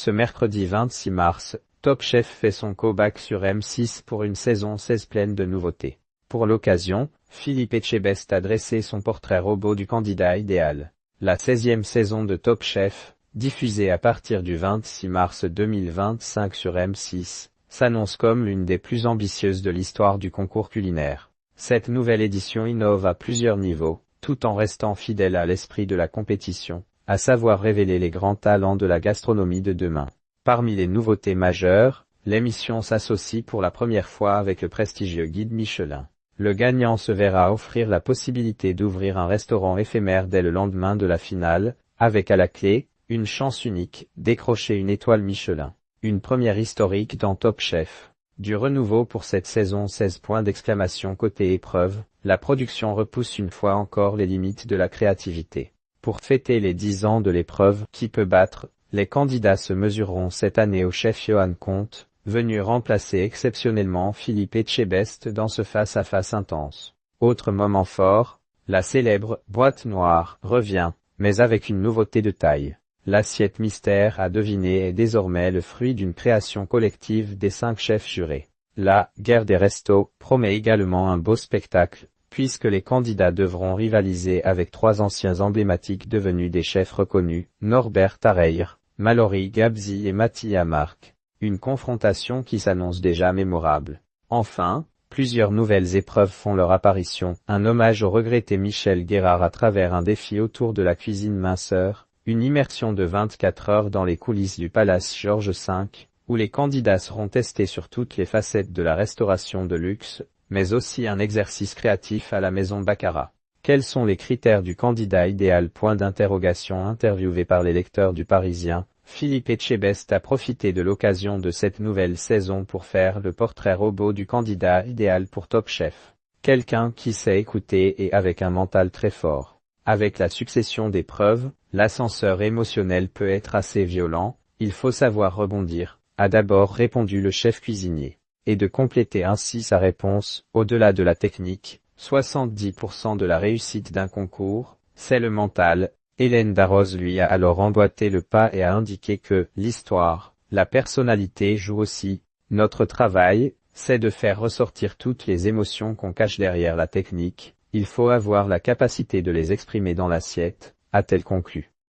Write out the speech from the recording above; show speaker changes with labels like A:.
A: Ce mercredi 26 mars, Top Chef fait son comeback sur M6 pour une saison 16 pleine de nouveautés. Pour l'occasion, Philippe Etchebest a dressé son portrait robot du candidat idéal. La 16e saison de Top Chef, diffusée à partir du 26 mars 2025 sur M6, s'annonce comme l'une des plus ambitieuses de l'histoire du concours culinaire. Cette nouvelle édition innove à plusieurs niveaux, tout en restant fidèle à l'esprit de la compétition, à savoir révéler les grands talents de la gastronomie de demain. Parmi les nouveautés majeures, l'émission s'associe pour la première fois avec le prestigieux guide Michelin. Le gagnant se verra offrir la possibilité d'ouvrir un restaurant éphémère dès le lendemain de la finale, avec à la clé, une chance unique, décrocher une étoile Michelin. Une première historique dans Top Chef. Du renouveau pour cette saison 16 points d'exclamation côté épreuve, la production repousse une fois encore les limites de la créativité. Pour fêter les 10 ans de l'épreuve qui peut battre, les candidats se mesureront cette année au chef Johan Comte, venu remplacer exceptionnellement Philippe Etchebest dans ce face-à-face intense. Autre moment fort, la célèbre « boîte noire » revient, mais avec une nouveauté de taille. L'assiette mystère à deviner est désormais le fruit d'une création collective des 5 chefs jurés. La « guerre des restos » promet également un beau spectacle, puisque les candidats devront rivaliser avec 3 anciens emblématiques devenus des chefs reconnus, Norbert Tareyre, Mallory Gabzi et Mathia Marc. Une confrontation qui s'annonce déjà mémorable. Enfin, plusieurs nouvelles épreuves font leur apparition, un hommage au regretté Michel Guérard à travers un défi autour de la cuisine minceur, une immersion de 24 heures dans les coulisses du Palace Georges V, où les candidats seront testés sur toutes les facettes de la restauration de luxe, mais aussi un exercice créatif à la maison Baccarat. Quels sont les critères du candidat idéal? Point d'interrogation. Interviewé par les lecteurs du Parisien, Philippe Etchebest a profité de l'occasion de cette nouvelle saison pour faire le portrait robot du candidat idéal pour Top Chef. Quelqu'un qui sait écouter et avec un mental très fort. Avec la succession d'épreuves, l'ascenseur émotionnel peut être assez violent, il faut savoir rebondir, a d'abord répondu le chef cuisinier. Et de compléter ainsi sa réponse, au-delà de la technique, 70% de la réussite d'un concours, c'est le mental. Hélène Darroze lui a alors emboîté le pas et a indiqué que l'histoire, la personnalité joue aussi. Notre travail, c'est de faire ressortir toutes les émotions qu'on cache derrière la technique, il faut avoir la capacité de les exprimer dans l'assiette, a-t-elle conclu.